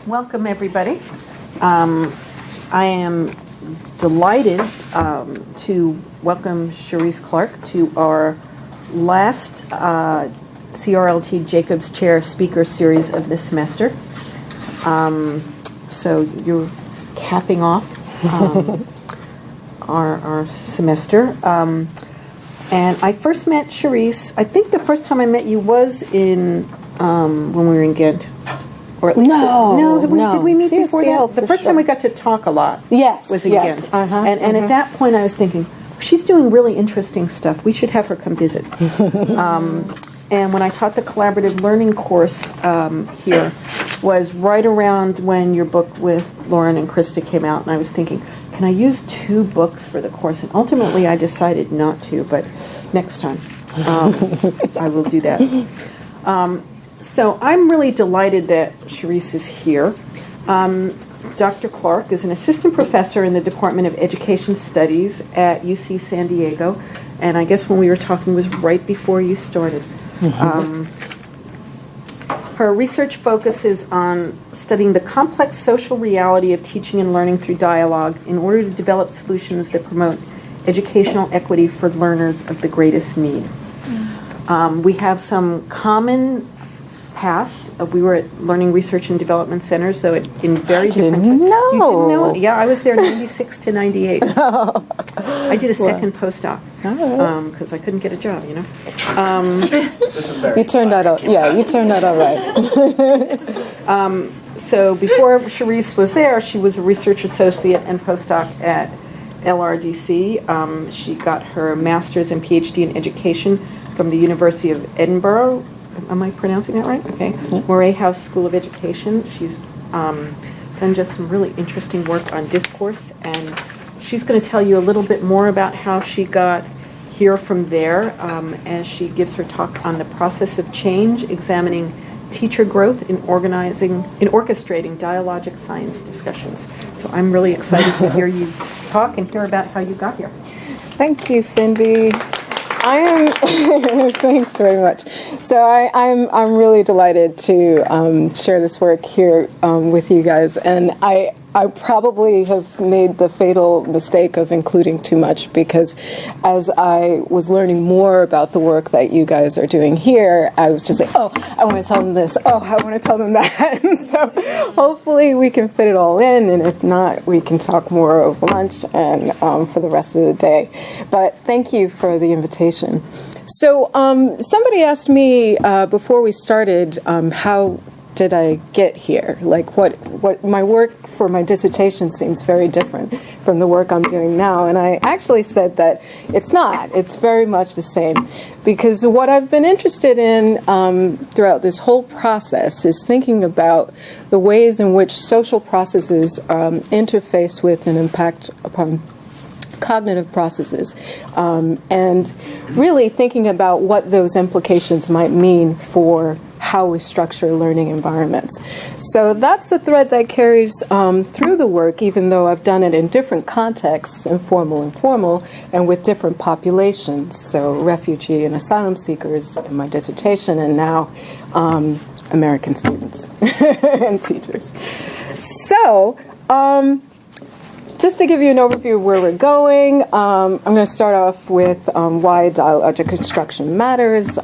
Welcome, everybody. I am delighted to welcome Sherice Clarke to our last CRLT Jacobs Chair Speaker Series of this semester. So you're capping off our semester. And I first met Sherice, I think the first time I met you was in when we were in Ghent. Or at least did we meet before that? The first time we got to talk a lot was in Ghent. And at that point I was thinking, she's doing really interesting stuff. We should have her come visit. And when I taught the collaborative learning course here was right around when your book with Lauren and Krista came out, and I was thinking, can I use 2 books for the course? And ultimately I decided not to, but next time I will do that. So I'm really delighted that Sherice is here. Dr. Clarke is an assistant professor in the Department of Education Studies at UC San Diego, and I guess when we were talking was right before you started. Her research focuses on studying the complex social reality of teaching and learning through dialogue in order to develop solutions that promote educational equity for learners of the greatest need. We have some common past. We were at Learning Research and Development Centers, though in very different. You didn't know? Yeah, I was there 96 to 98. I did a second postdoc because I couldn't get a job. You know. You turned out. You turned out all right. So before Sherice was there, she was a research associate and postdoc at LRDC. She got her master's and PhD in education from the University of Edinburgh. Am I pronouncing that right? Okay. Moray House School of Education. She's done just some really interesting work on Discourse, and she's going to tell you a little bit more about how she got here from there as she gives her talk on the process of change, examining teacher growth in orchestrating dialogic science discussions. So I'm really excited to hear you talk and hear about how you got here. Thank you, Cindy. Thanks very much. So I'm really delighted to share this work here with you guys, and I probably have made the fatal mistake of including too much, because as I was learning more about the work that you guys are doing here, I was just like, I want to tell them this, I want to tell them that. And so hopefully we can fit it all in, and if not, we can talk more over lunch and for the rest of the day. But thank you for the invitation. So somebody asked me before we started how did I get here? Like what my work for my dissertation seems very different from the work I'm doing now. And I actually said that it's not. It's very much the same. Because what I've been interested in throughout this whole process is thinking about the ways in which social processes interface with and impact upon cognitive processes, and really thinking about what those implications might mean for how we structure learning environments. So that's the thread that carries through the work, even though I've done it in different contexts, informal, and with different populations. So refugee and asylum seekers in my dissertation, and now American students and teachers. So just to give you an overview of where we're going, I'm going to start off with why dialogic construction matters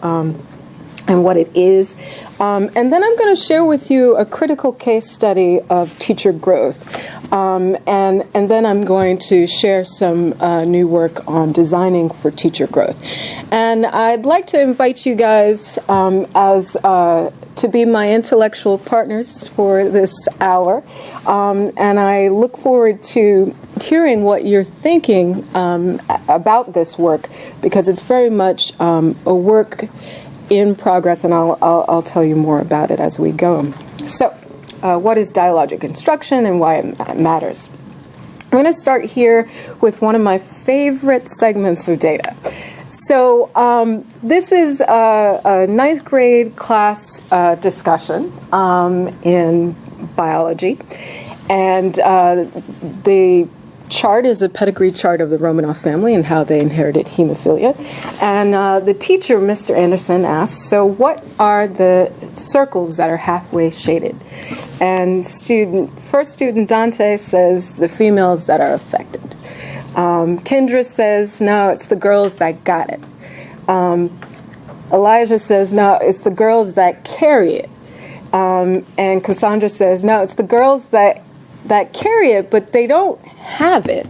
and what it is. And then I'm going to share with you a critical case study of teacher growth. And then I'm going to share some new work on designing for teacher growth. And I'd like to invite you guys to be my intellectual partners for this hour. And I look forward to hearing what you're thinking about this work, because it's very much a work in progress, and I'll tell you more about it as we go. So, what is dialogic construction and why it matters? I'm going to start here with one of my favorite segments of data. So this is a ninth grade class discussion in biology, and the chart is a pedigree chart of the Romanov family and how they inherited hemophilia. And the teacher, Mr. Anderson, asks, so what are the circles that are halfway shaded. And first student Dante says the females that are affected. Kendra says, no, it's the girls that got it. Elijah says, no, it's the girls that carry it. And Cassandra says, no, it's the girls that carry it, but they don't have it.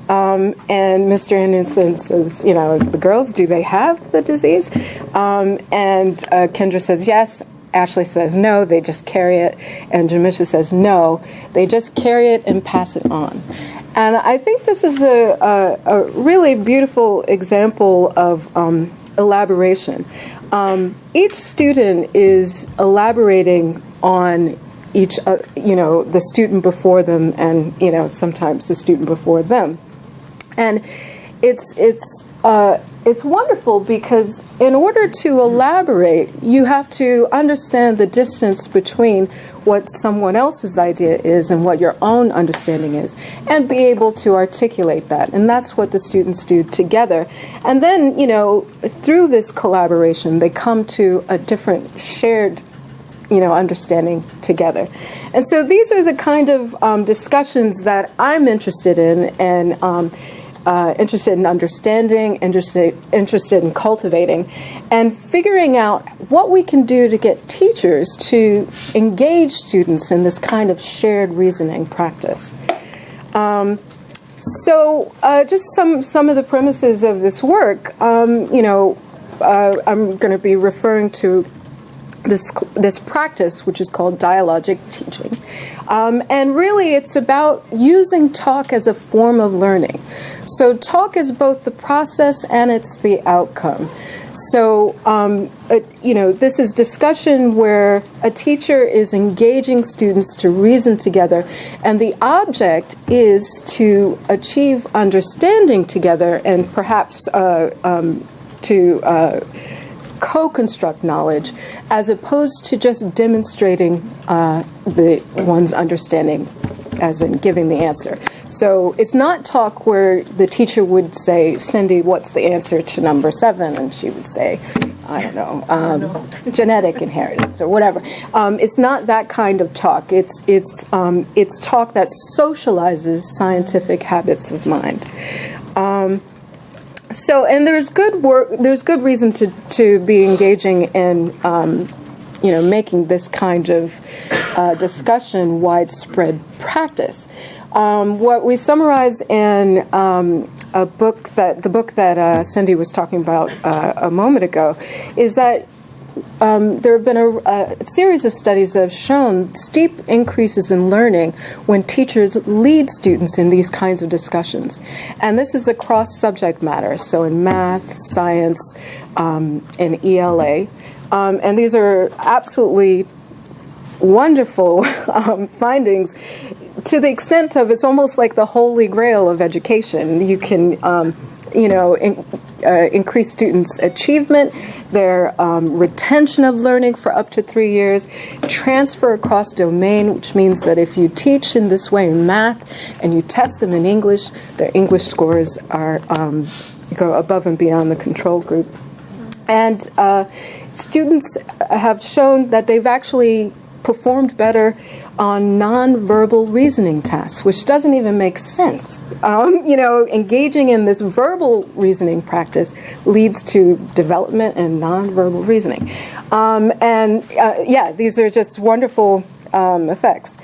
And Mr. Anderson says, the girls, do they have the disease? And Kendra says, yes. Ashley says, no, they just carry it. And Jamisha says, no, they just carry it and pass it on. And I think this is a really beautiful example of elaboration. Each student is elaborating on each, the student before them, and sometimes the student before them. And it's wonderful because in order to elaborate, you have to understand the distance between what someone else's idea is and what your own understanding is, and be able to articulate that. And that's what the students do together. And then, through this collaboration, they come to a different shared understanding together. And so these are the kind of discussions that I'm interested in, and interested in understanding, interested in cultivating, and figuring out what we can do to get teachers to engage students in this kind of shared reasoning practice. So just some of the premises of this work, I'm going to be referring to this practice, which is called Dialogic Teaching. And really, it's about using talk as a form of learning. So talk is both the process and it's the outcome. So, this is discussion where a teacher is engaging students to reason together, and the object is to achieve understanding together and perhaps to co-construct knowledge, as opposed to just demonstrating one's understanding, as in giving the answer. So it's not talk where the teacher would say, Cindy, what's the answer to number 7? And she would say, I don't know, genetic inheritance or whatever. It's not that kind of talk. It's talk that socializes scientific habits of mind. So, and there's good reason to be engaging in, making this kind of discussion widespread practice. What we summarize in the book that Cindy was talking about a moment ago is that there have been a series of studies that have shown steep increases in learning when teachers lead students in these kinds of discussions. And this is across subject matter, so in math, science, in ELA. And these are absolutely wonderful findings, to the extent of it's almost like the holy grail of education. You can increase students' achievement, their retention of learning for up to 3 years, transfer across domain, which means that if you teach in this way in math and you test them in English, their English scores are go above and beyond the control group. And students have shown that they've actually performed better on non-verbal reasoning tasks, which doesn't even make sense. Engaging in this verbal reasoning practice leads to development in non-verbal reasoning. These are just wonderful effects.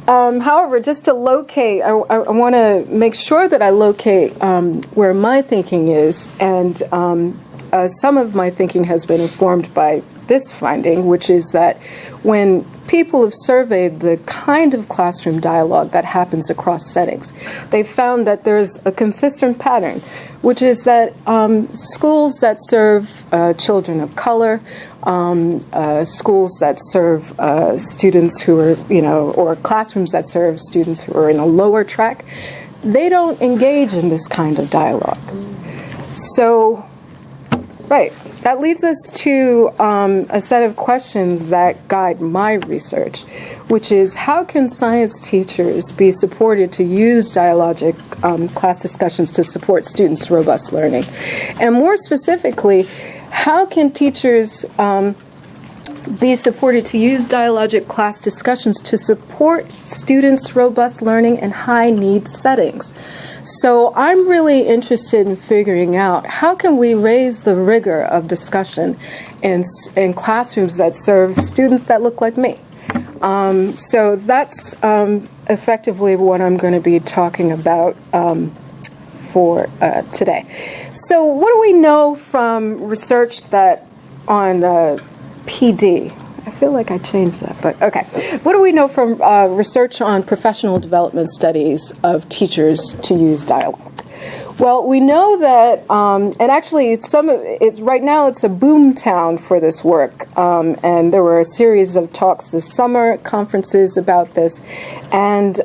However, just to locate, I want to make sure that I locate where my thinking is, and some of my thinking has been informed by this finding, which is that when people have surveyed the kind of classroom dialogue that happens across settings, they've found that there's a consistent pattern, which is that schools that serve children of color, schools that serve students who are, or classrooms that serve students who are in a lower track, they don't engage in this kind of dialogue. So, right. That leads us to a set of questions that guide my research, which is how can science teachers be supported to use dialogic class discussions to support students' robust learning? And more specifically, how can teachers be supported to use dialogic class discussions to support students' robust learning in high-need settings. So I'm really interested in figuring out how can we raise the rigor of discussion in classrooms that serve students that look like me. So that's effectively what I'm going to be talking about for today. So what do we know from research that on PD? I feel like I changed that, but okay. What do we know from research on professional development studies of teachers to use dialogue? Well, we know that, and actually, right now it's a boom town for this work, and there were a series of talks this summer at conferences about this, and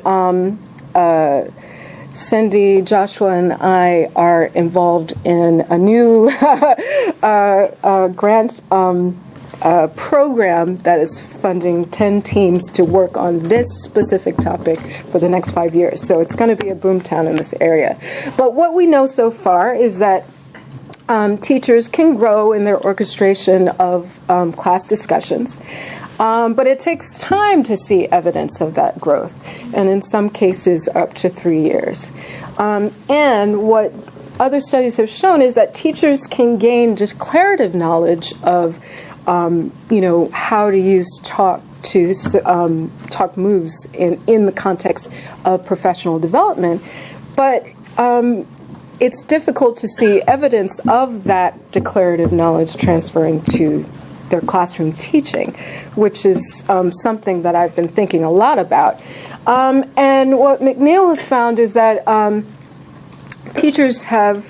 Cindy, Joshua, and I are involved in a new grant program that is funding 10 teams to work on this specific topic for the next 5 years. So it's going to be a boomtown in this area. But what we know so far is that teachers can grow in their orchestration of class discussions. But it takes time to see evidence of that growth, and in some cases up to 3 years. And what other studies have shown is that teachers can gain declarative knowledge of how to use talk moves in the context of professional development, but it's difficult to see evidence of that declarative knowledge transferring to their classroom teaching, which is something that I've been thinking a lot about. And what McNeil has found is that teachers have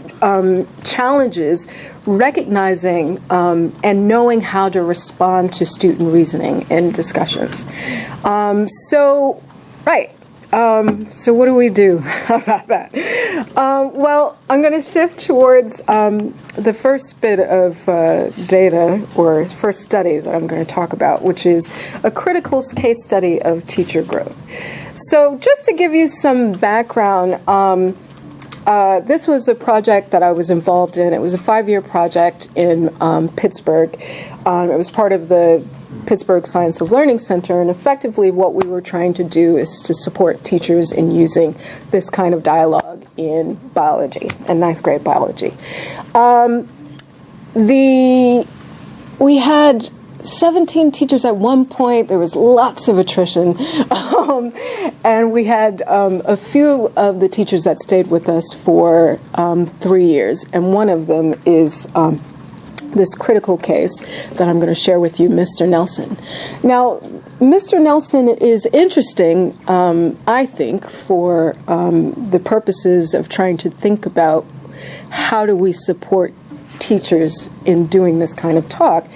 challenges recognizing and knowing how to respond to student reasoning in discussions. So what do we do about that? Well, I'm going to shift towards the first bit of data, or first study that I'm going to talk about, which is a critical case study of teacher growth. So just to give you some background, this was a project that I was involved in. It was a 5-year project in Pittsburgh. It was part of the Pittsburgh Science of Learning Center, and effectively what we were trying to do is to support teachers in using this kind of dialogue in biology, and 9th grade biology. We had 17 teachers at one point. There was lots of attrition. And we had a few of the teachers that stayed with us for 3 years. And one of them is this critical case that I'm going to share with you, Mr. Nelson. Now, Mr. Nelson is interesting, I think, for the purposes of trying to think about how do we support teachers in doing this kind of talk,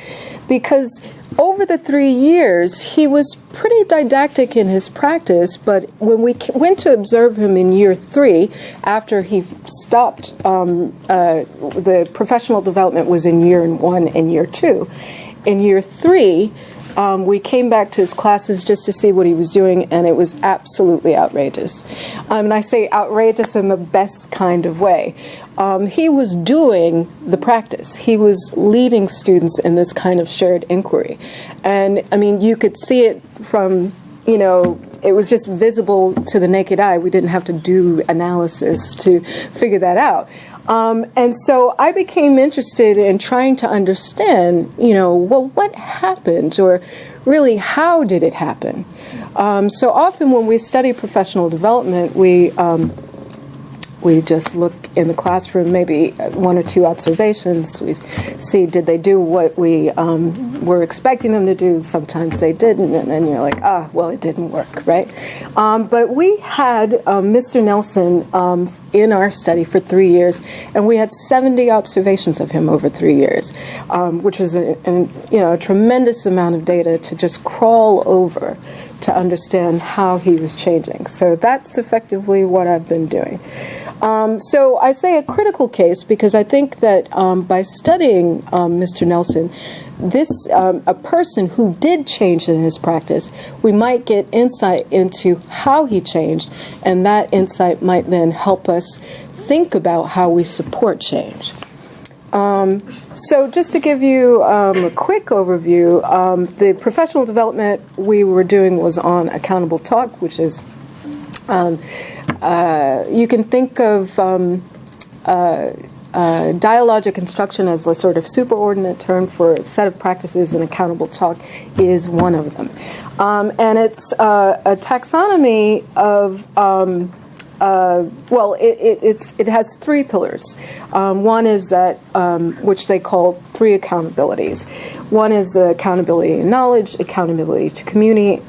because over the 3 years, he was pretty didactic in his practice, but when we went to observe him in year 3, after he stopped, the professional development was in year 1 and year 2. In year 3, we came back to his classes just to see what he was doing, and it was absolutely outrageous. And I say outrageous in the best kind of way. He was doing the practice. He was leading students in this kind of shared inquiry. And, I mean, you could see it from, it was just visible to the naked eye. We didn't have to do analysis to figure that out. And so I became interested in trying to understand, well, what happened, or really, how did it happen? So often when we study professional development, we just look in the classroom, maybe 1 or 2 observations. We see, did they do what we were expecting them to do? Sometimes they didn't, and then you're like, well, it didn't work, right? But we had Mr. Nelson in our study for 3 years, and we had 70 observations of him over 3 years, which was a tremendous amount of data to just crawl over to understand how he was changing. So that's effectively what I've been doing. So I say a critical case because I think that by studying Mr. Nelson, a person who did change in his practice, we might get insight into how he changed, and that insight might then help us think about how we support change. So just to give you a quick overview, the professional development we were doing was on accountable talk, which is, you can think of dialogic construction as a sort of superordinate term for a set of practices, and accountable talk is one of them. And it's a taxonomy of it has three pillars. One is that which they call three accountabilities. One is the accountability to knowledge, accountability to community,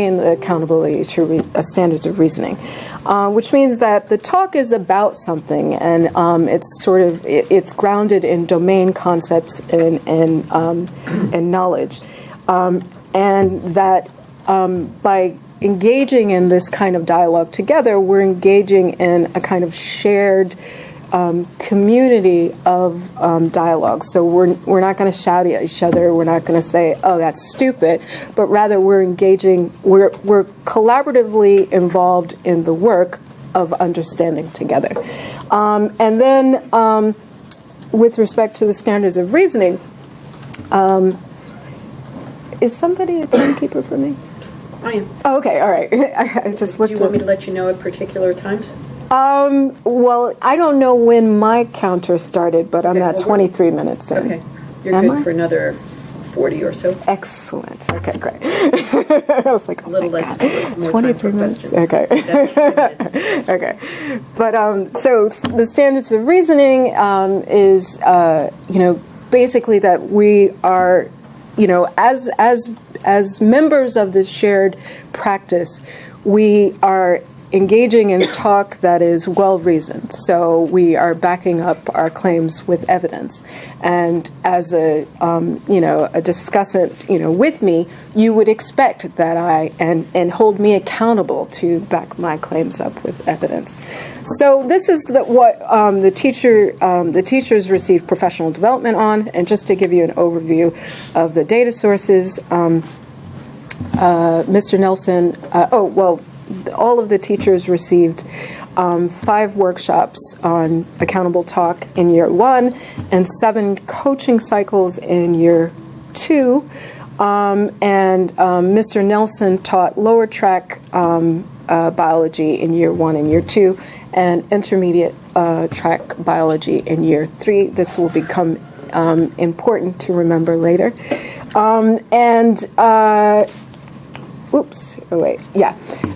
and the accountability to standards of reasoning, which means that the talk is about something, and it's grounded in domain concepts and knowledge, and that by engaging in this kind of dialogue together, we're engaging in a kind of shared community of dialogue. So we're not going to shout at each other. We're not going to say, "Oh, that's stupid," but rather we're engaging. We're collaboratively involved in the work of understanding together. And then, with respect to the standards of reasoning, is somebody a timekeeper for me? I am. Oh, okay, all right. I just looked. Do you want me to let you know at particular times? Well, I don't know when my counter started, but I'm at 23 minutes in. Okay. You're good for another 40 or so. Excellent. Okay, great. I was like, a little less. God, 23 minutes. Okay. Okay. But so the standards of reasoning is, basically that we are, as members of this shared practice, we are engaging in talk that is well-reasoned. So we are backing up our claims with evidence. And as a discussant, with me, you would expect that and hold me accountable to back my claims up with evidence. So this is what the teachers receive professional development on. And just to give you an overview of the data sources, Mr. Nelson, all of the teachers received 5 workshops on accountable talk in year 1 and 7 coaching cycles in year 2. And Mr. Nelson taught lower track biology in year 1 and year 2 and intermediate track biology in year 3. This will become important to remember later.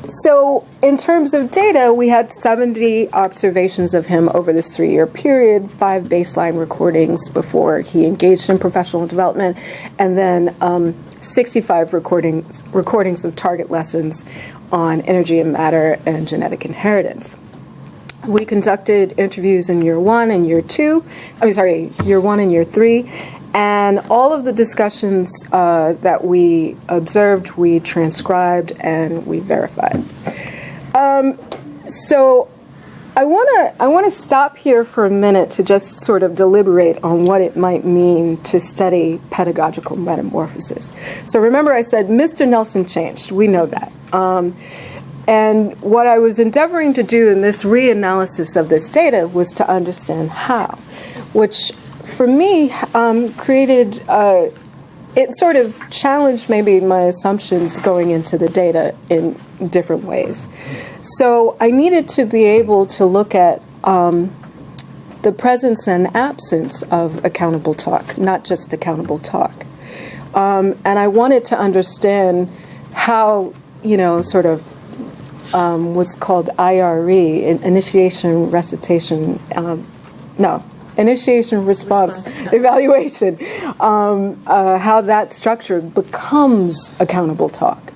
So in terms of data, we had 70 observations of him over this 3-year period, 5 baseline recordings before he engaged in professional development, and then 65 recordings of target lessons on energy and matter and genetic inheritance. We conducted interviews in year 1 and year 2. Year 1 and year 3. And all of the discussions that we observed, we transcribed and we verified. So I want to stop here for a minute to just sort of deliberate on what it might mean to study pedagogical metamorphosis. So remember I said Mr. Nelson changed. We know that. And what I was endeavoring to do in this reanalysis of this data was to understand how, which for me, created, it sort of challenged maybe my assumptions going into the data in different ways. So I needed to be able to look at the presence and absence of accountable talk, not just accountable talk. And I wanted to understand how, what's called IRE, initiation, recitation, initiation, response, evaluation, how that structure becomes accountable talk.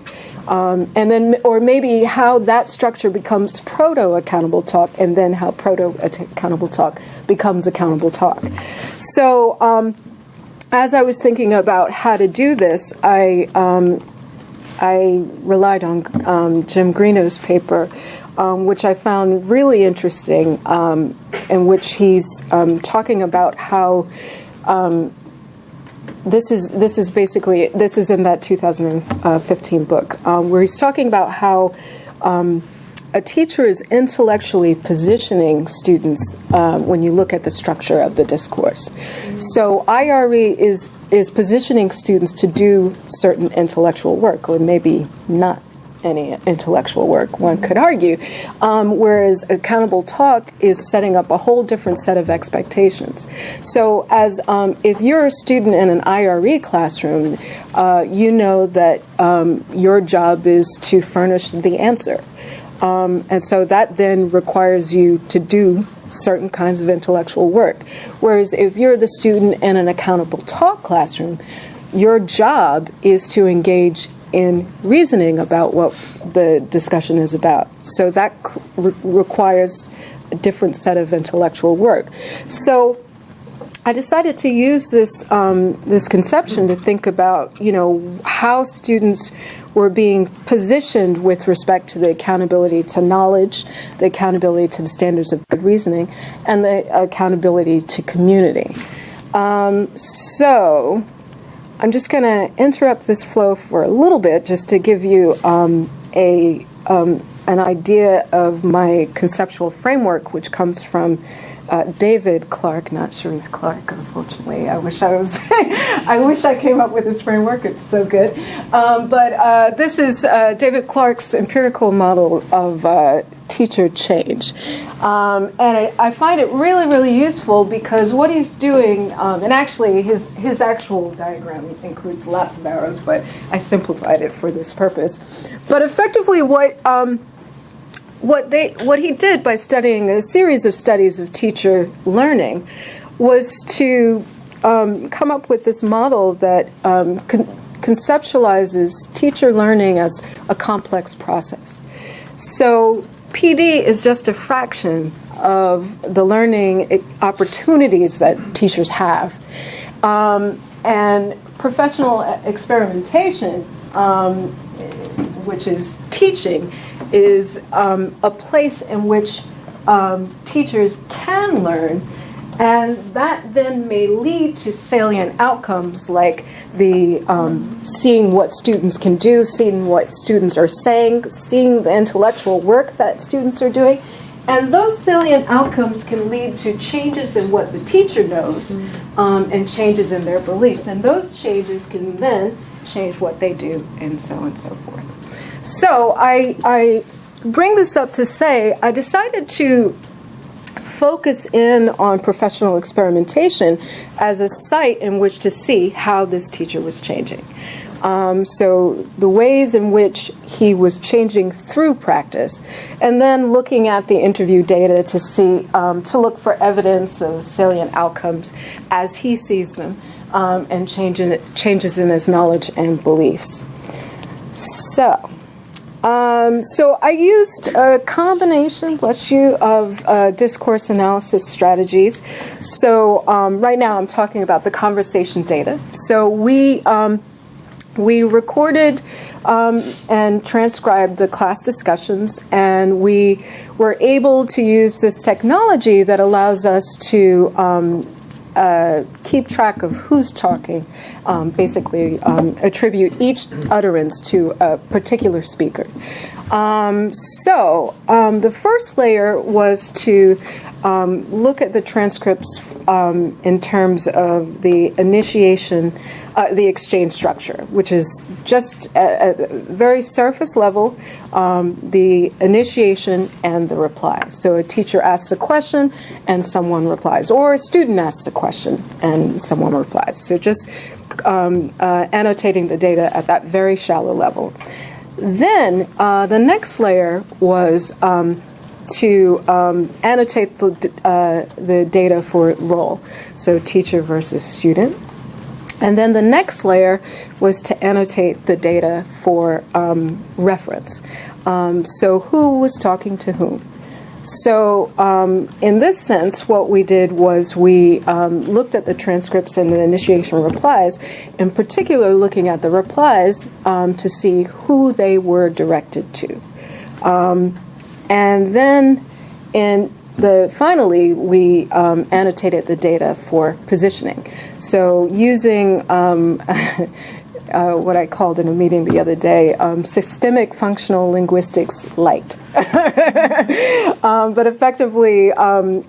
And then, or maybe how that structure becomes proto-accountable talk, and then how proto-accountable talk becomes accountable talk. So as I was thinking about how to do this, I relied on Jim Greenow's paper, which I found really interesting, in which he's talking about how this is in that 2015 book, where he's talking about how a teacher is intellectually positioning students when you look at the structure of the discourse. So IRE is positioning students to do certain intellectual work, or maybe not any intellectual work, one could argue, whereas accountable talk is setting up a whole different set of expectations. So as if you're a student in an IRE classroom, you know that your job is to furnish the answer. And so that then requires you to do certain kinds of intellectual work. Whereas if you're the student in an accountable talk classroom, your job is to engage in reasoning about what the discussion is about. So that requires a different set of intellectual work. So I decided to use this this conception to think about, how students were being positioned with respect to the accountability to knowledge, the accountability to the standards of good reasoning, and the accountability to community. So I'm just going to interrupt this flow for a little bit just to give you an idea of my conceptual framework, which comes from David Clarke, not Sherice Clarke, unfortunately. I wish I came up with this framework. It's so good. But this is David Clarke's empirical model of teacher change. And I find it really, really useful because what he's doing, and actually his actual diagram includes lots of arrows, but I simplified it for this purpose. But effectively what he did by studying a series of studies of teacher learning was to come up with this model that conceptualizes teacher learning as a complex process. So PD is just a fraction of the learning opportunities that teachers have. And professional experimentation, which is teaching, is a place in which teachers can learn, and that then may lead to salient outcomes like the seeing what students can do, seeing what students are saying, seeing the intellectual work that students are doing. And those salient outcomes can lead to changes in what the teacher knows and changes in their beliefs. And those changes can then change what they do and so forth. So I bring this up to say I decided to focus in on professional experimentation as a site in which to see how this teacher was changing. So the ways in which he was changing through practice, and then looking at the interview data to see, to look for evidence of salient outcomes as he sees them, and changes in his knowledge and beliefs. So I used a combination, of discourse analysis strategies. So right now I'm talking about the conversation data. So we recorded and transcribed the class discussions, and we were able to use this technology that allows us to keep track of who's talking, basically attribute each utterance to a particular speaker. The first layer was to look at the transcripts in terms of the initiation, the exchange structure, which is just at a very surface level, the initiation and the reply. So a teacher asks a question and someone replies, or a student asks a question and someone replies. So just annotating the data at that very shallow level. Then the next layer was to annotate the data for role, so teacher versus student. And then the next layer was to annotate the data for reference. So who was talking to whom? So in this sense, what we did was we looked at the transcripts and the initiation replies, in particular looking at the replies to see who they were directed to. And then finally, we annotated the data for positioning. So using what I called in a meeting the other day, systemic functional linguistics light. But effectively, a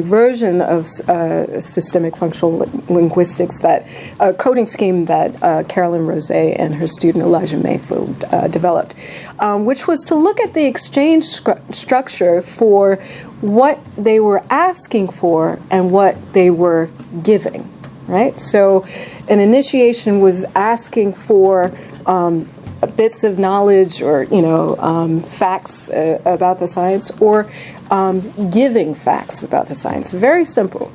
version of systemic functional linguistics, that a coding scheme that Carolyn Rose and her student Elijah Mayfield developed, which was to look at the exchange structure for what they were asking for and what they were giving, right? So an initiation was asking for bits of knowledge or, facts about the science, or giving facts about the science. Very simple.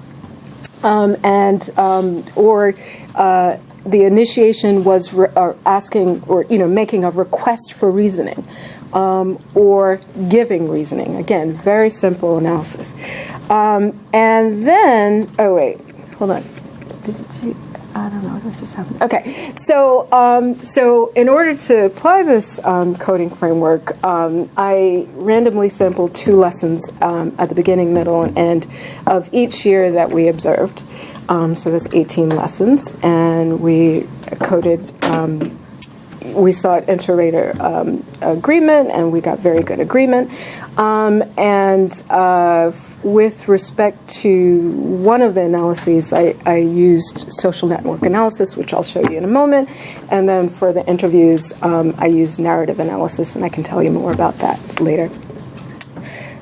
The initiation was asking or, making a request for reasoning. Or giving reasoning. Again, very simple analysis. And then, hold on. I don't know what just happened. Okay, so in order to apply this coding framework, I randomly sampled 2 lessons at the beginning, middle, and end of each year that we observed. So that's 18 lessons, and we coded. We sought inter-rater agreement, and we got very good agreement. With respect to one of the analyses, I used social network analysis, which I'll show you in a moment. And then for the interviews, I used narrative analysis, and I can tell you more about that later.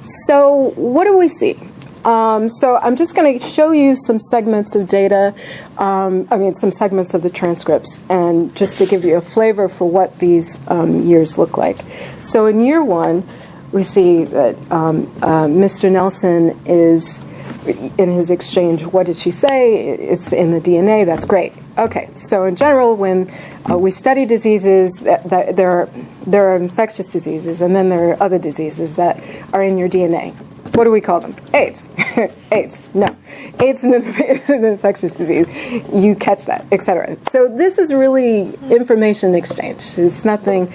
So what do we see? So I'm just going to show you some segments of data, some segments of the transcripts, and just to give you a flavor for what these years look like. So in year 1, we see that Mr. Nelson is, in his exchange, what did she say? It's in the DNA. That's great. Okay, so in general, when we study diseases, there are infectious diseases, and then there are other diseases that are in your DNA. What do we call them? AIDS. AIDS. No. AIDS is an infectious disease. You catch that, etc. So this is really information exchange. It's nothing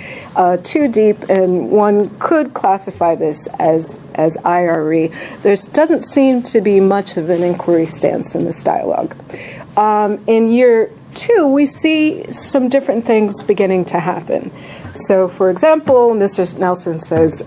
too deep, and one could classify this as IRE. There doesn't seem to be much of an inquiry stance in this dialogue. In year 2, we see some different things beginning to happen. So, for example, Mr. Nelson says,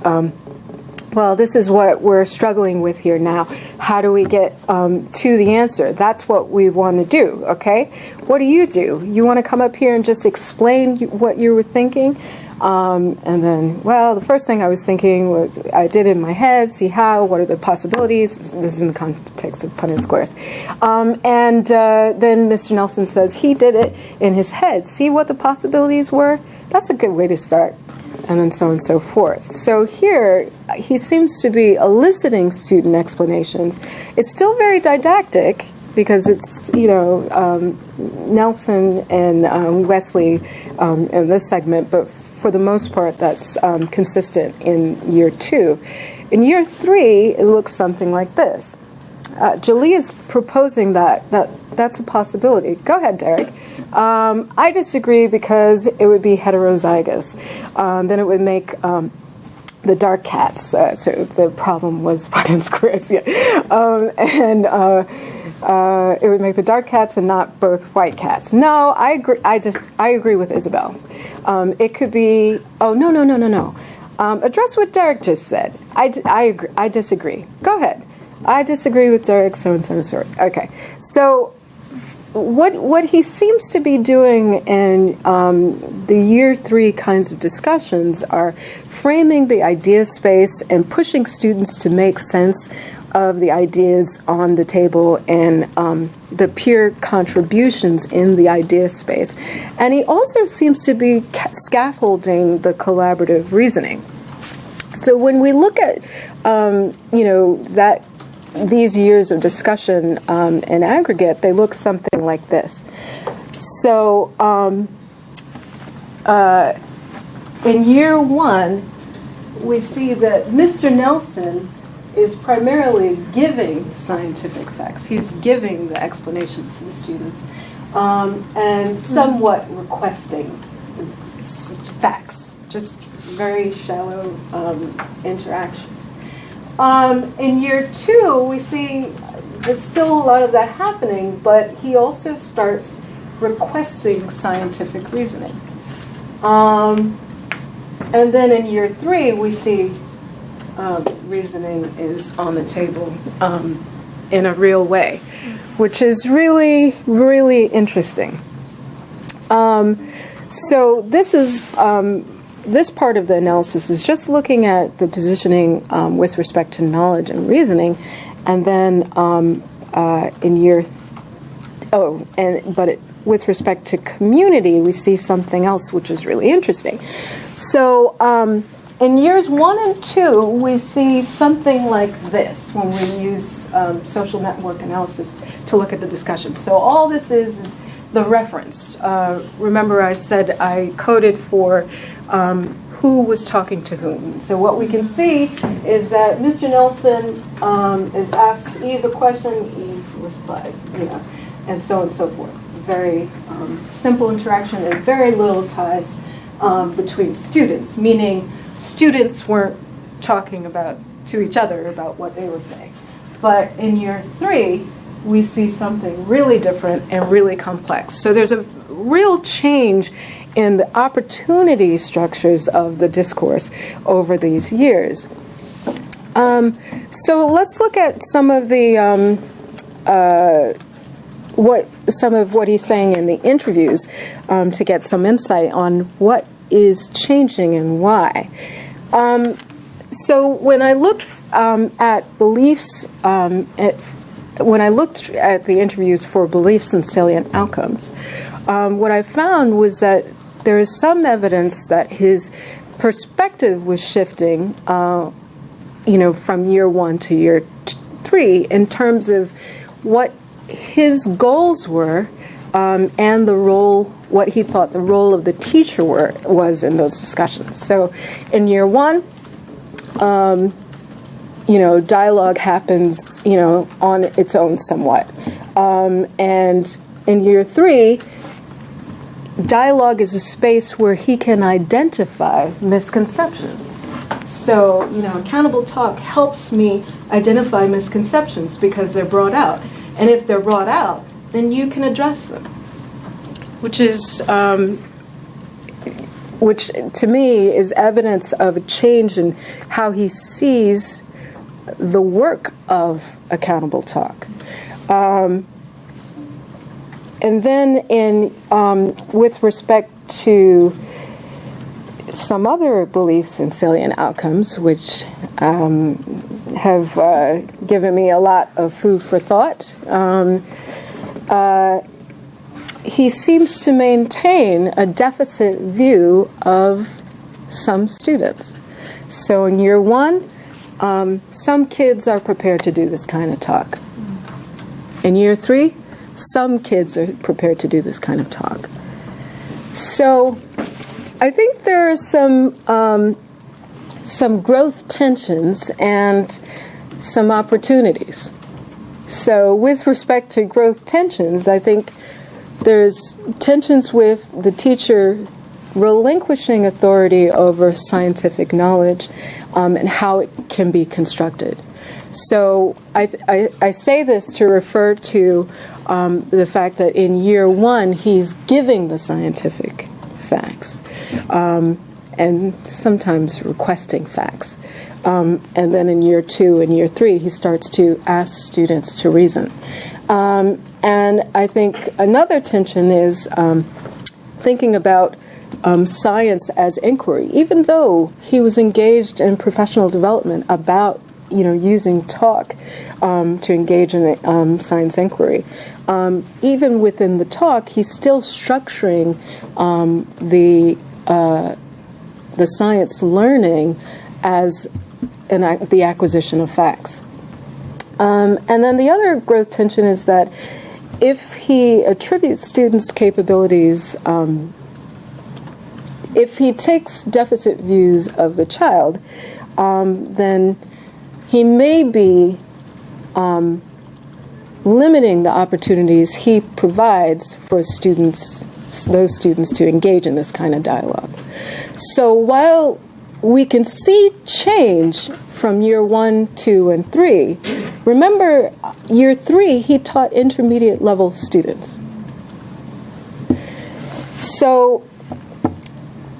well, this is what we're struggling with here now. How do we get to the answer? That's what we want to do, okay? What do? You want to come up here and just explain what you were thinking? And then, well, the first thing I was thinking was, I did it in my head, see how, what are the possibilities? This is in the context of Punnett squares. Then Mr. Nelson says he did it in his head. See what the possibilities were? That's a good way to start. And then so on and so forth. So here, he seems to be eliciting student explanations. It's still very didactic, because it's, Nelson and Wesley in this segment, but for the most part, that's consistent in year 2. In year 3, it looks something like this. Jolie is proposing that's a possibility. Go ahead, Derek. I disagree because it would be heterozygous. Then it would make the dark cats. So the problem was Punnett squares. Yeah. It would make the dark cats and not both white cats. No, I agree. I agree with Isabel. It could be. Oh, no. Address what Derek just said. I agree. I disagree. Go ahead. I disagree with Derek, so and so and so. Okay. So what he seems to be doing in the year 3 kinds of discussions are framing the idea space and pushing students to make sense of the ideas on the table and the peer contributions in the idea space. And he also seems to be scaffolding the collaborative reasoning. So when we look at, these years of discussion in aggregate, they look something like this. So in year 1, we see that Mr. Nelson is primarily giving scientific facts. He's giving the explanations to the students and somewhat requesting facts, just very shallow interactions. In year 2, we see there's still a lot of that happening, but he also starts requesting scientific reasoning. And then in year 3, we see reasoning is on the table in a real way, which is really, really interesting. So this is this part of the analysis is just looking at the positioning with respect to knowledge and reasoning, and then in year with respect to community, we see something else which is really interesting. So in years 1 and 2, we see something like this when we use social network analysis to look at the discussion. So all this is the reference. Remember I said I coded for who was talking to whom. So what we can see is that Mr. Nelson is asks Eve a question, Eve replies, and so on and so forth. It's a very simple interaction and very little ties between students, meaning students weren't talking to each other about what they were saying. But in year 3, we see something really different and really complex. So there's a real change in the opportunity structures of the discourse over these years. So let's look at some of the what he's saying in the interviews to get some insight on what is changing and why. So when I looked at beliefs, when I looked at the interviews for beliefs and salient outcomes, what I found was that there is some evidence that his perspective was shifting, from year 1 to year 3 in terms of what his goals were and the role, what he thought the role of the teacher was in those discussions. So in year 1, dialogue happens, on its own somewhat. And in year 3, dialogue is a space where he can identify misconceptions. So, accountable talk helps me identify misconceptions because they're brought out. And if they're brought out, then you can address them, which is, which to me is evidence of a change in how he sees the work of accountable talk. And then with respect to some other beliefs in salient outcomes, which have given me a lot of food for thought, he seems to maintain a deficit view of some students. So in year 1, some kids are prepared to do this kind of talk. In year 3, some kids are prepared to do this kind of talk. So I think there are some growth tensions and some opportunities. So with respect to growth tensions, I think there's tensions with the teacher relinquishing authority over scientific knowledge and how it can be constructed. So I say this to refer to the fact that in year 1, he's giving the scientific facts and sometimes requesting facts. And then in year 2 and year 3, he starts to ask students to reason. And I think another tension is thinking about science as inquiry, even though he was engaged in professional development about using talk to engage in science inquiry. Even within the talk, he's still structuring the science learning as the acquisition of facts. And then the other growth tension is that if he attributes students' capabilities, if he takes deficit views of the child, then he may be limiting the opportunities he provides for those students to engage in this kind of dialogue. So while we can see change from year 1, 2, and 3, remember year 3 he taught intermediate level students. So,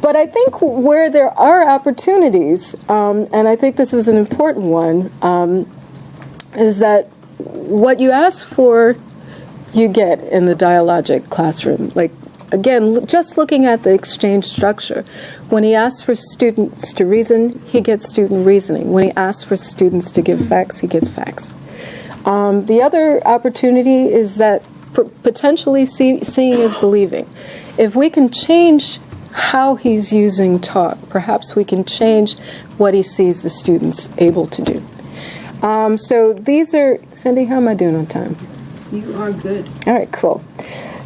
but I think where there are opportunities, and I think this is an important one, is that what you ask for, you get in the dialogic classroom. Like, again, just looking at the exchange structure, when he asks for students to reason, he gets student reasoning. When he asks for students to give facts, he gets facts. The other opportunity is that potentially seeing is believing. If we can change how he's using talk, perhaps we can change what he sees the students able to do. So these are, Cindy, how am I doing on time? You are good. All right, cool.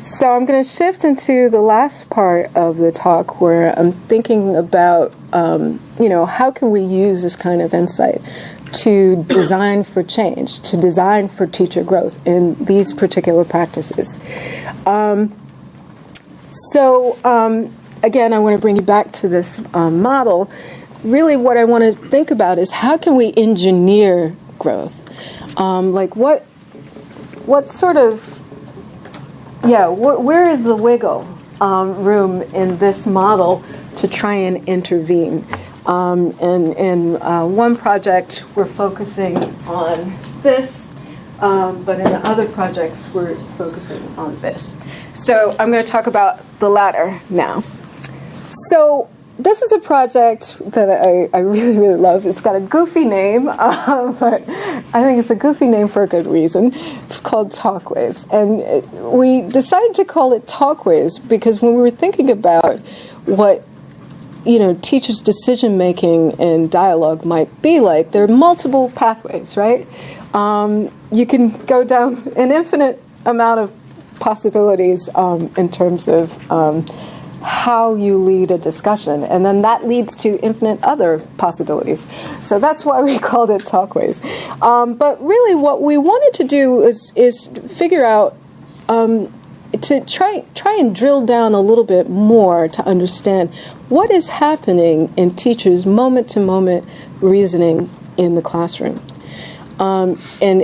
So I'm going to shift into the last part of the talk where I'm thinking about, how can we use this kind of insight to design for change, to design for teacher growth in these particular practices. Again, I want to bring you back to this model. Really what I want to think about is how can we engineer growth? What sort of, where is the wiggle room in this model to try and intervene? In one project, we're focusing on this, but in other projects, we're focusing on this. So I'm going to talk about the latter now. So this is a project that I really, really love. It's got a goofy name, but I think it's a goofy name for a good reason. It's called Talkways. And we decided to call it Talkways because when we were thinking about what teachers' decision-making and dialogue might be like, there are multiple pathways, right? You can go down an infinite amount of possibilities in terms of how you lead a discussion, and then that leads to infinite other possibilities. So that's why we called it Talkways. But really what we wanted to do is figure out to try and drill down a little bit more to understand what is happening in teachers' moment-to-moment reasoning in the classroom. And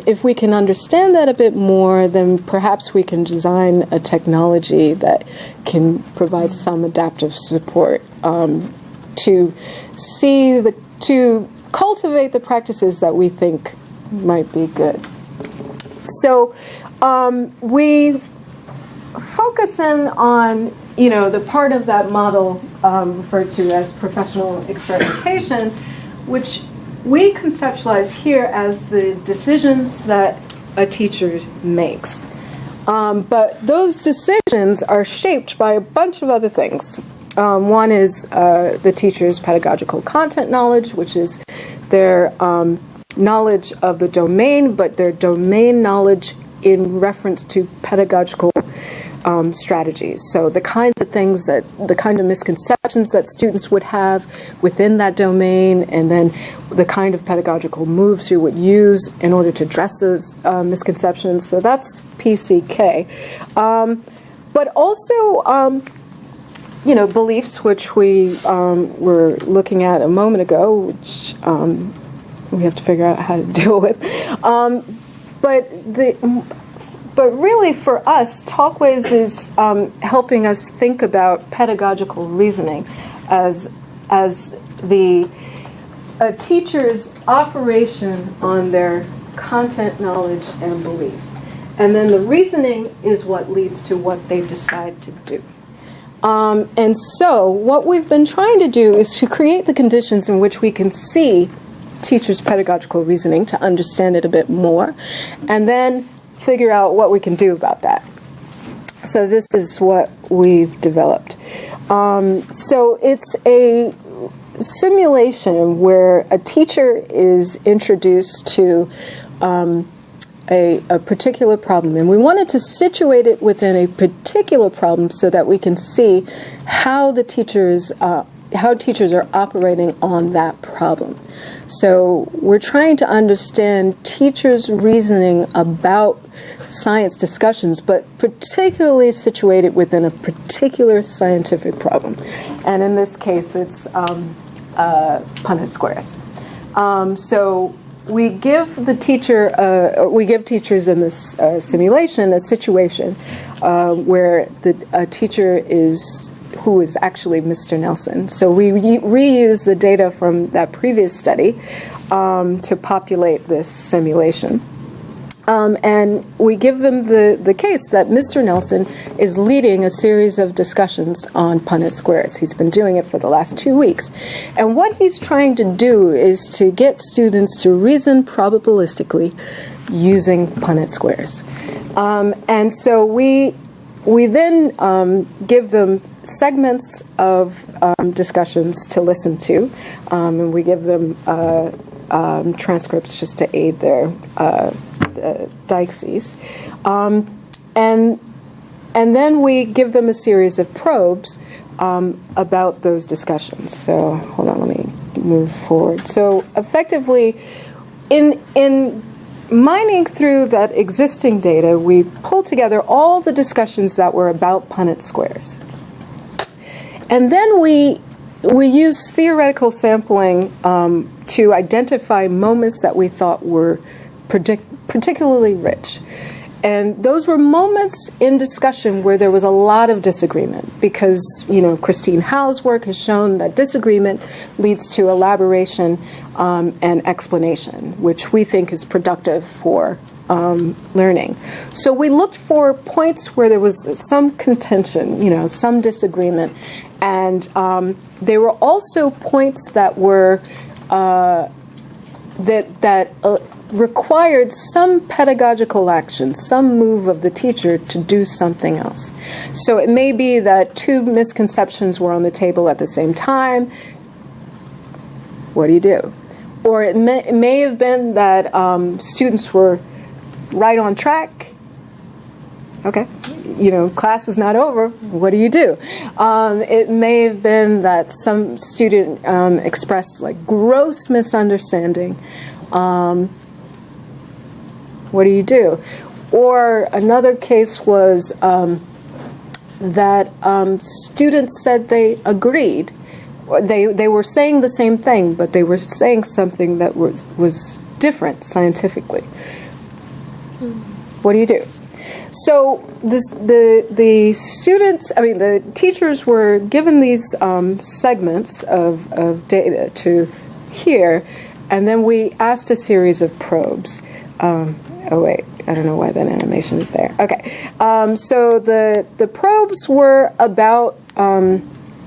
if we can understand that a bit more, then perhaps we can design a technology that can provide some adaptive support to cultivate the practices that we think might be good. So we focus in on the part of that model referred to as professional experimentation, which we conceptualize here as the decisions that a teacher makes. But those decisions are shaped by a bunch of other things. One is the teacher's pedagogical content knowledge, which is their knowledge of the domain, but their domain knowledge in reference to pedagogical strategies. So the kinds of things the kind of misconceptions that students would have within that domain, and then the kind of pedagogical moves you would use in order to address those misconceptions. So that's PCK. But also, beliefs, which we were looking at a moment ago, which we have to figure out how to deal with. But really, for us, Talkways is helping us think about pedagogical reasoning as a teacher's operation on their content knowledge and beliefs. And then the reasoning is what leads to what they decide to do. And so what we've been trying to do is to create the conditions in which we can see teachers' pedagogical reasoning to understand it a bit more, and then figure out what we can do about that. So this is what we've developed. So it's a simulation where a teacher is introduced to a particular problem, and we wanted to situate it within a particular problem so that we can see how teachers are operating on that problem. So we're trying to understand teachers' reasoning about science discussions, but particularly situated within a particular scientific problem. And in this case, it's Punnett squares. So we give the teacher, we give teachers in this simulation a situation where a teacher who is actually Mr. Nelson. So we reuse the data from that previous study to populate this simulation. And we give them the case that Mr. Nelson is leading a series of discussions on Punnett squares. He's been doing it for the last 2 weeks. And what he's trying to do is to get students to reason probabilistically using Punnett squares. And so we then give them segments of discussions to listen to, and we give them transcripts just to aid their deixes. And then we give them a series of probes about those discussions. So hold on, let me move forward. So effectively, in mining through that existing data, we pulled together all the discussions that were about Punnett squares. And then we use theoretical sampling to identify moments that we thought were particularly rich. And those were moments in discussion where there was a lot of disagreement because, Christine Howe's work has shown that disagreement leads to elaboration and explanation, which we think is productive for learning. So we looked for points where there was some contention, some disagreement, and there were also points that were that required some pedagogical action, some move of the teacher to do something else. So it may be that two misconceptions were on the table at the same time. What do you do? Or it may have been that students were right on track. Okay, class is not over. What do you do? It may have been that some student expressed gross misunderstanding. What do you do? Or another case was that students said they agreed. They were saying the same thing, but they were saying something that was different scientifically. What do you do? So the teachers were given these segments of data to hear, and then we asked a series of probes. Oh wait, I don't know why that animation is there. Okay, so the probes were about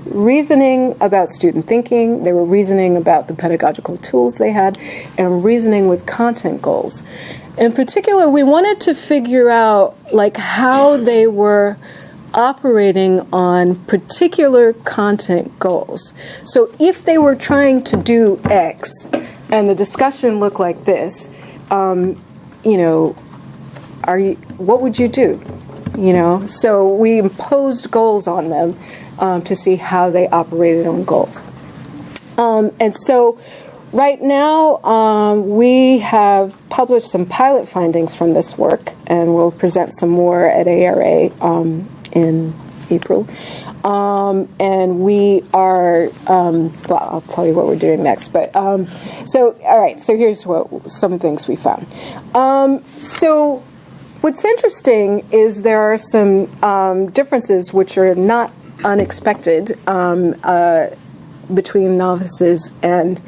reasoning about student thinking. They were reasoning about the pedagogical tools they had, and reasoning with content goals. In particular, we wanted to figure out how they were operating on particular content goals. So if they were trying to do X, and the discussion looked like this, what would you do? So we imposed goals on them to see how they operated on goals. And so right now we have published some pilot findings from this work, and we'll present some more at ARA in April. And we are, I'll tell you what we're doing next. But all right, so here's some things we found. So what's interesting is there are some differences which are not unexpected between novices and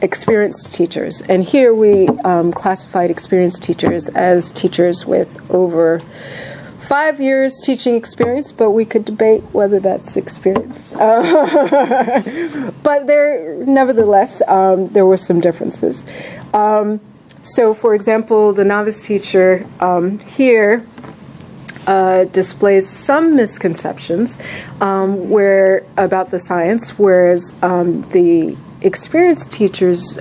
experienced teachers. And here we classified experienced teachers as teachers with over 5 years teaching experience, but we could debate whether that's experience. But nevertheless, there were some differences. So, for example, the novice teacher here displays some misconceptions about the science, whereas the experienced teachers,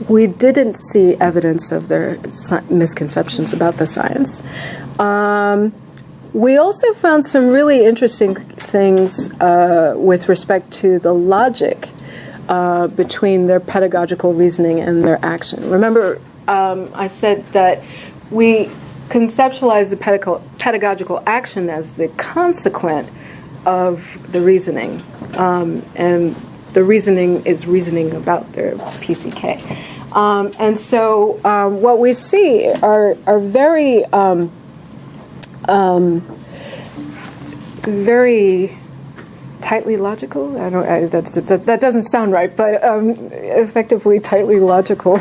we didn't see evidence of their misconceptions about the science. We also found some really interesting things with respect to the logic between their pedagogical reasoning and their action. Remember, I said that we conceptualize the pedagogical action as the consequent of the reasoning, and the reasoning is reasoning about their PCK. And so what we see are very, very tightly logical. That doesn't sound right, but effectively tightly logical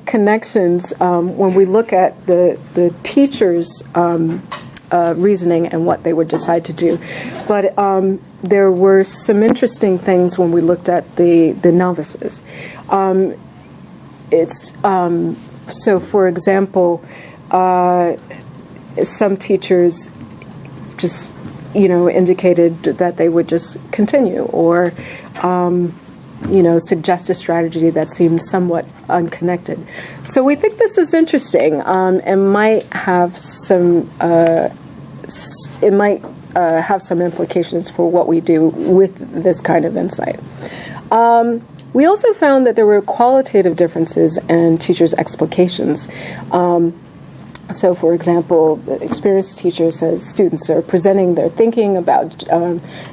connections when we look at the teacher's reasoning and what they would decide to do. But there were some interesting things when we looked at the novices. So, for example, some teachers just indicated that they would just continue, or suggest a strategy that seemed somewhat unconnected. So we think this is interesting, and might have some. It might have some implications for what we do with this kind of insight. We also found that there were qualitative differences in teachers' explications. So, for example, the experienced teacher says students are presenting their thinking about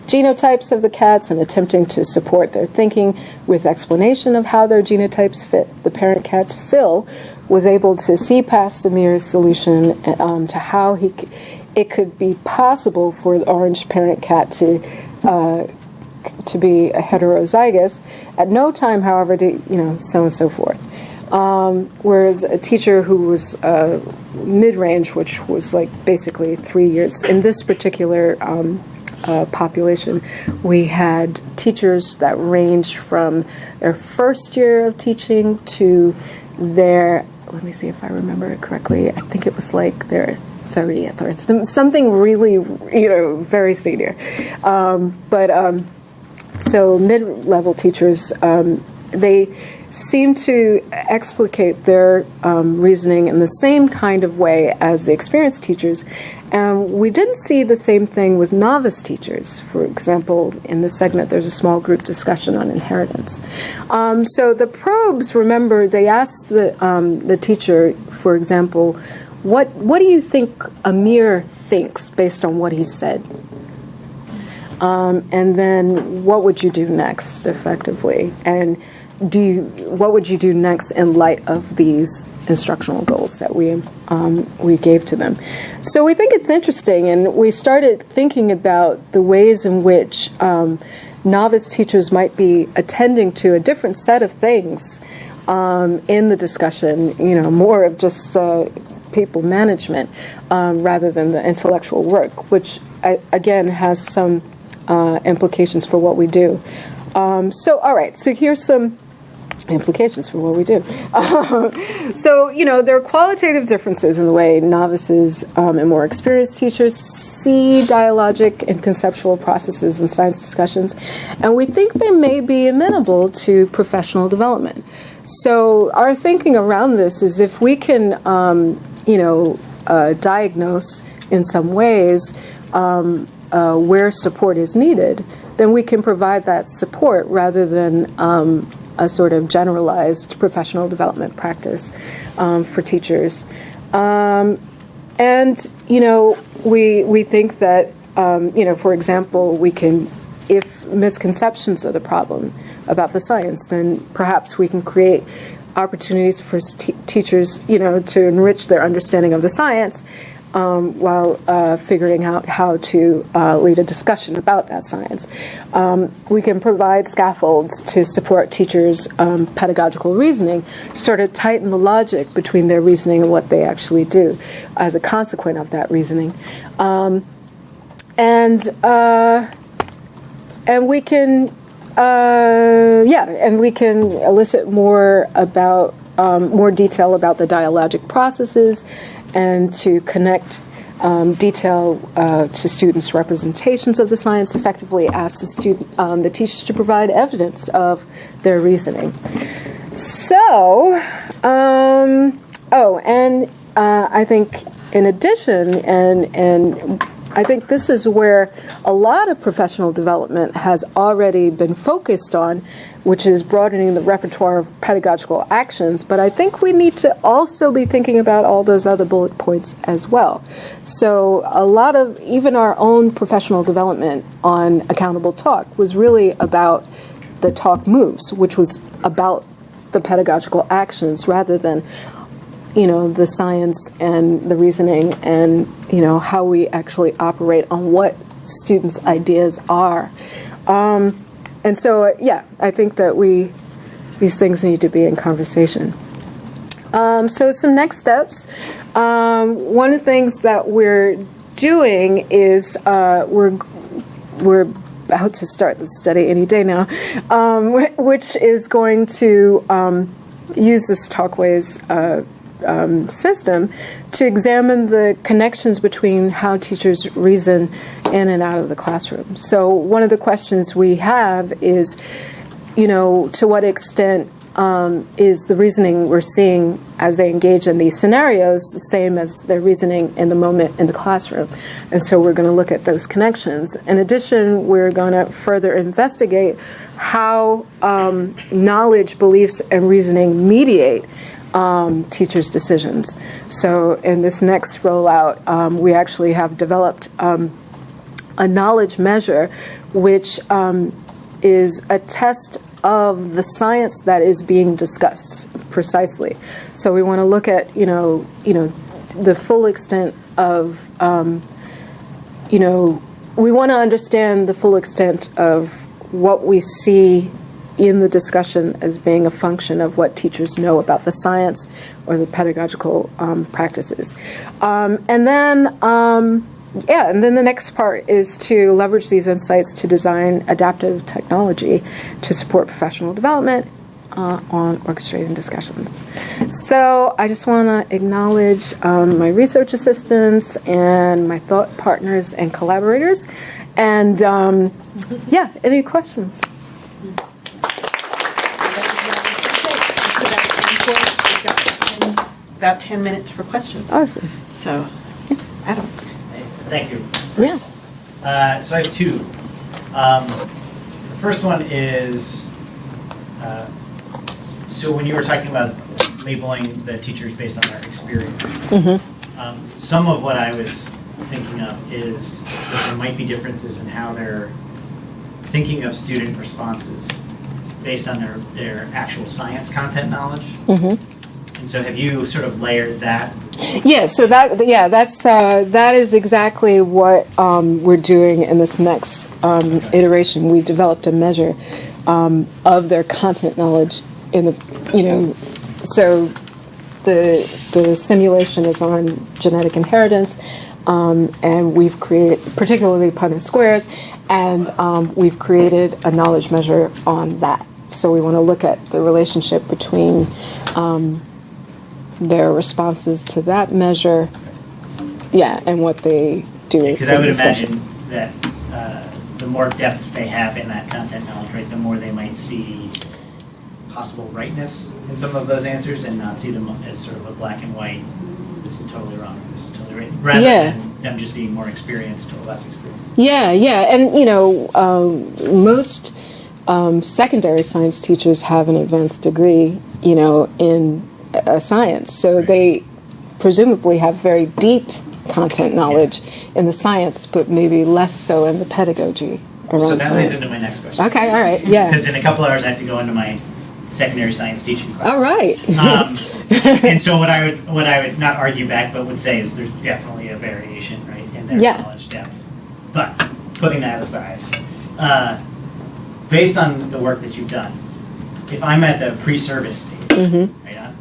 genotypes of the cats and attempting to support their thinking with explanation of how their genotypes fit. The parent cat's Phil was able to see past Amir's solution to how it could be possible for the orange parent cat to be a heterozygous. At no time, however, so and so forth. Whereas a teacher who was mid-range, which was like basically 3 years, in this particular population, we had teachers that ranged from their first year of teaching to their, let me see if I remember it correctly, I think it was like their 30th or something really, very senior. So mid-level teachers, they seem to explicate their reasoning in the same kind of way as the experienced teachers. And we didn't see the same thing with novice teachers. For example, in this segment, there's a small group discussion on inheritance. So the probes, remember, they asked the teacher, for example, what do you think Amir thinks based on what he said? And then what would you do next, effectively? And what would you do next in light of these instructional goals that we gave to them? So we think it's interesting, and we started thinking about the ways in which novice teachers might be attending to a different set of things in the discussion, more of just people management rather than the intellectual work, which again has some implications for what we do. All right, so here's some implications for what we do. So, there are qualitative differences in the way novices and more experienced teachers see dialogic and conceptual processes in science discussions, and we think they may be amenable to professional development. So our thinking around this is if we can, diagnose in some ways where support is needed, then we can provide that support rather than a sort of generalized professional development practice for teachers. We think that, for example, we can, if misconceptions are the problem about the science, then perhaps we can create opportunities for teachers, to enrich their understanding of the science while figuring out how to lead a discussion about that science. We can provide scaffolds to support teachers' pedagogical reasoning, to sort of tighten the logic between their reasoning and what they actually do as a consequence of that reasoning. And we can, and we can elicit more about more detail about the dialogic processes, and to connect detail to students' representations of the science, effectively ask the teachers to provide evidence of their reasoning. So, I think in addition, and I think this is where a lot of professional development has already been focused on, which is broadening the repertoire of pedagogical actions. But I think we need to also be thinking about all those other bullet points as well. So a lot of even our own professional development on accountable talk was really about the talk moves, which was about the pedagogical actions rather than, the science and the reasoning and, how we actually operate on what students' ideas are. And so, I think that these things need to be in conversation. So some next steps. One of the things that we're doing is we're about to start the study any day now, which is going to use this Talkways system to examine the connections between how teachers reason in and out of the classroom. So one of the questions we have is, to what extent is the reasoning we're seeing as they engage in these scenarios the same as their reasoning in the moment in the classroom? And so we're going to look at those connections. In addition, we're going to further investigate how knowledge, beliefs, and reasoning mediate teachers' decisions. So in this next rollout, we actually have developed a knowledge measure, which is a test of the science that is being discussed precisely. So we want to look at, the full extent of, we want to understand the full extent of what we see in the discussion as being a function of what teachers know about the science or the pedagogical practices. And then the next part is to leverage these insights to design adaptive technology to support professional development on orchestrating discussions. So I just want to acknowledge my research assistants and my thought partners and collaborators. And any questions? About 10 minutes for questions. Awesome. So, Adam. Thank you. Yeah. So I have two. The first one is, so when you were talking about labeling the teachers based on their experience, some of what I was thinking of is that there might be differences in how they're thinking of student responses based on their actual science content knowledge. And so have you sort of layered that? Yeah, so that is exactly what we're doing in this next iteration. We developed a measure of their content knowledge in the, so the simulation is on genetic inheritance, and we've created, particularly Punnett squares, and we've created a knowledge measure on that. So we want to look at the relationship between their responses to that measure, and what they do. Because I would imagine that the more depth they have in that content knowledge, right, the more they might see possible rightness in some of those answers and not see them as sort of a black and white, this is totally wrong, this is totally right, rather than them just being more experienced or less experienced. And most secondary science teachers have an advanced degree, in science, so they presumably have very deep content knowledge in the science, but maybe less so in the pedagogy around So that science. leads into my next question. Okay, all right, yeah. Because in a couple hours I have to go into my secondary science teaching class. All right. And so what I would not argue back, but would say is there's definitely a variation, right, in their knowledge depth. But putting that aside, based on the work that you've done, if I'm at the pre-service stage, right,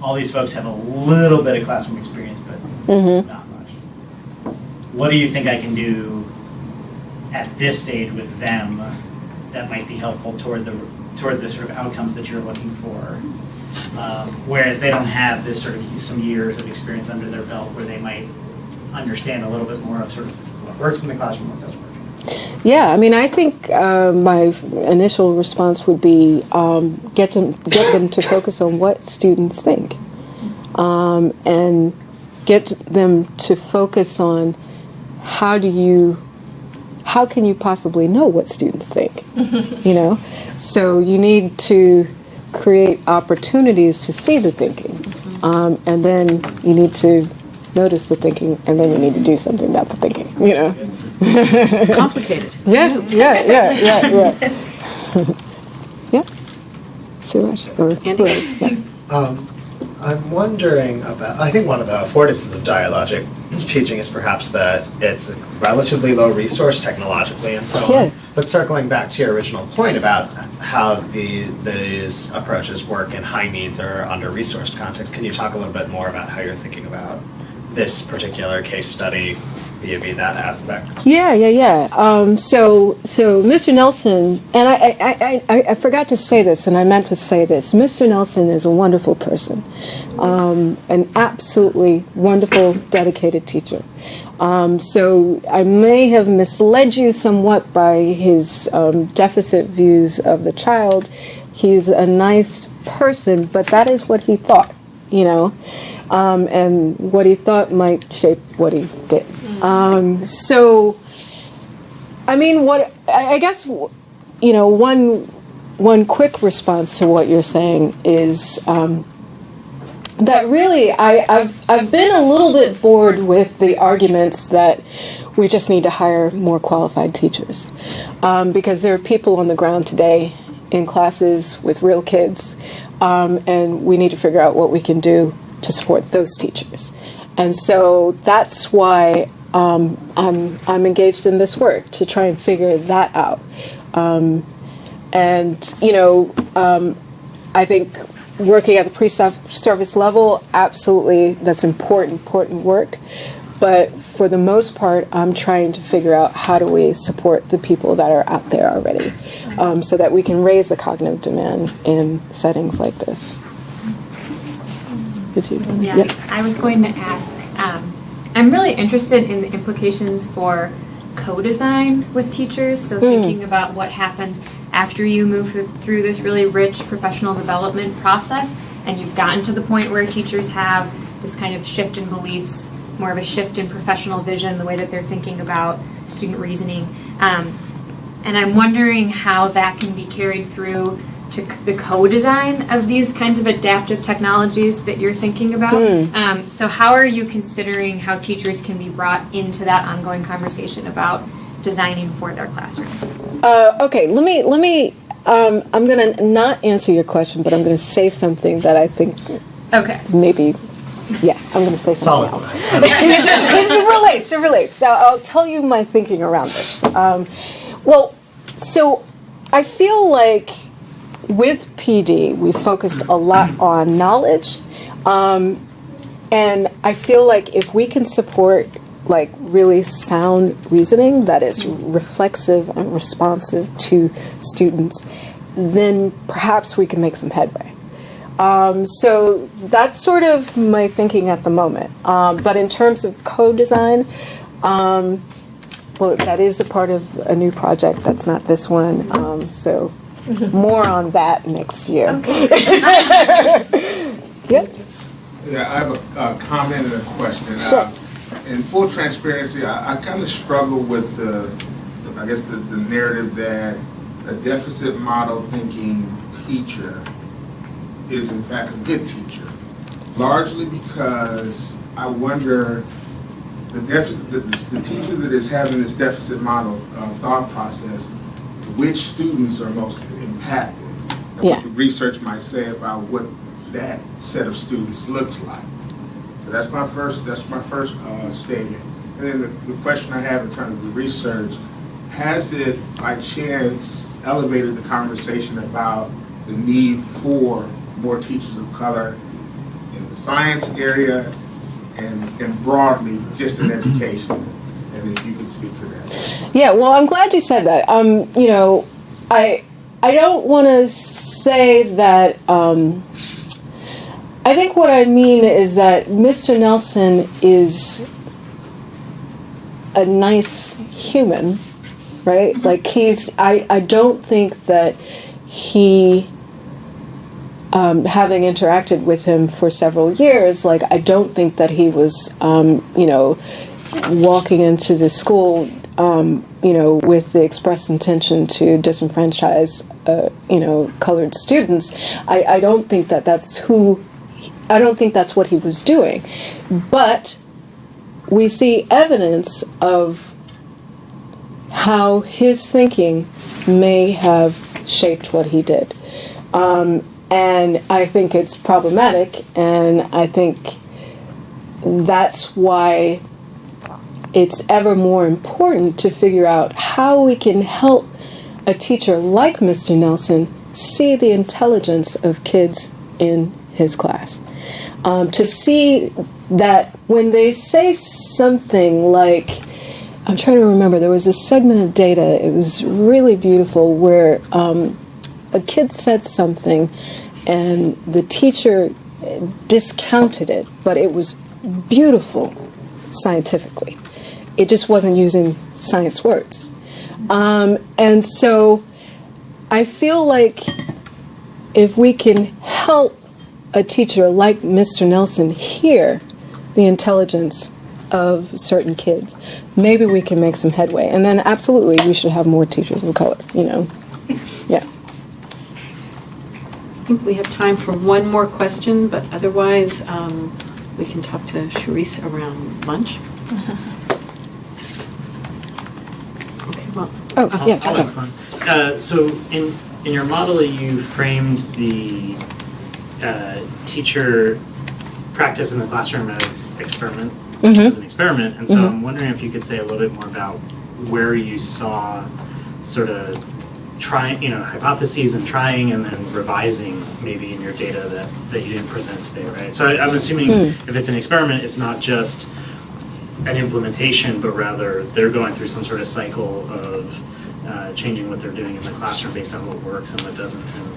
all these folks have a little bit of classroom experience, but not much. What do you think I can do at this stage with them that might be helpful toward the sort of outcomes that you're looking for? Whereas they don't have this sort of some years of experience under their belt where they might understand a little bit more of sort of what works in the classroom, what doesn't work. Yeah, I mean, I think my initial response would be get them to focus on what students think, and get them to focus on how can you possibly know what students think, So you need to create opportunities to see the thinking, and then you need to notice the thinking, and then you need to do something about the thinking, It's complicated. Yeah. Suraj, or Andy? yeah. I'm wondering about, I think one of the affordances of dialogic teaching is perhaps that it's relatively low resource technologically and so on. But circling back to your original point about how these approaches work in high needs or under-resourced contexts, can you talk a little bit more about how you're thinking about this particular case study via that aspect? Yeah. So Mr. Nelson, and I forgot to say this, and I meant to say this. Mr. Nelson is a wonderful person, an absolutely wonderful, dedicated teacher. So I may have misled you somewhat by his deficit views of the child. He's a nice person, but that is what he thought, and what he thought might shape what he did. So, I mean, I guess, one quick response to what you're saying is that really I've been a little bit bored with the arguments that we just need to hire more qualified teachers, because there are people on the ground today in classes with real kids, and we need to figure out what we can do to support those teachers. And so that's why I'm engaged in this work, to try and figure that out. I think working at the pre-service level, absolutely, that's important work. But for the most part, I'm trying to figure out how do we support the people that are out there already, so that we can raise the cognitive demand in settings like this. Yeah, I was going to ask, I'm really interested in the implications for co-design with teachers, so thinking about what happens after you move through this really rich professional development process, and you've gotten to the point where teachers have this kind of shift in beliefs, more of a shift in professional vision, the way that they're thinking about student reasoning. And I'm wondering how that can be carried through to the co-design of these kinds of adaptive technologies that you're thinking about. So how are you considering how teachers can be brought into that ongoing conversation about designing for their classrooms? Okay, let me I'm going to not answer your question, but I'm going to say something that I think maybe, I'm going to say something else. It relates. So I'll tell you my thinking around this. So I feel like with PD, we focused a lot on knowledge, and I feel like if we can support like really sound reasoning that is reflexive and responsive to students, then perhaps we can make some headway. So that's sort of my thinking at the moment. But in terms of co-design, that is a part of a new project. That's not this one. So more on that next year. Okay. Yep. Yeah, I have a comment and a question. Sure. In full transparency, I kind of struggle with the narrative that a deficit model thinking teacher is in fact a good teacher, largely because I wonder the teacher that is having this deficit model thought process, which students are most impacted, and what the research might say about what that set of students looks like. So that's my first statement. And then the question I have in terms of the research, has it by chance elevated the conversation about the need for more teachers of color in the science area and broadly just in education? And if you could speak to that. Yeah, well, I'm glad you said that. I don't want to say that. I think what I mean is that Mr. Nelson is a nice human, right? Like I don't think that he, having interacted with him for several years, like I don't think that he was, walking into the school, with the express intention to disenfranchise, colored students. I don't think that that's who. I don't think that's what he was doing. But we see evidence of how his thinking may have shaped what he did. And I think it's problematic, and I think that's why it's ever more important to figure out how we can help a teacher like Mr. Nelson see the intelligence of kids in his class. To see that when they say something like, I'm trying to remember, there was a segment of data, it was really beautiful, where a kid said something and the teacher discounted it, but it was beautiful scientifically. It just wasn't using science words. And so I feel like if we can help a teacher like Mr. Nelson hear the intelligence of certain kids, maybe we can make some headway. And then absolutely we should have more teachers of color, you know. Yeah. I think we have time for one more question, but otherwise we can talk to Sherice around lunch. Okay, well. Oh, yeah. I'll ask one. So in your model, you framed the teacher practice in the classroom as experiment, as an experiment, and so I'm wondering if you could say a little bit more about where you saw sort of hypotheses and trying and then revising maybe in your data that you didn't present today, right? So I'm assuming if it's an experiment, it's not just an implementation, but rather they're going through some sort of cycle of changing what they're doing in the classroom based on what works and what doesn't. And,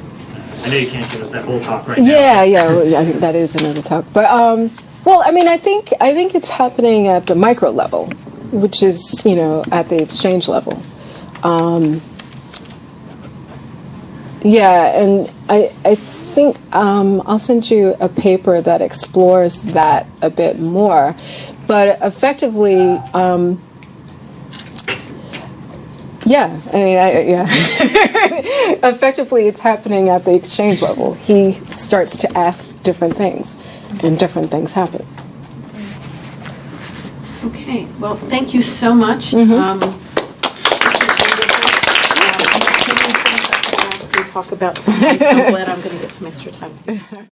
I know you can't give us that whole talk right now. Yeah, I think that is another talk. But well, I mean, I think it's happening at the micro level, which is at the exchange level. Yeah, and I think I'll send you a paper that explores that a bit more. But effectively, effectively it's happening at the exchange level. He starts to ask different things, and different things happen. Okay, well, thank you so much. Talk about something. I'm glad I'm going to get some extra time.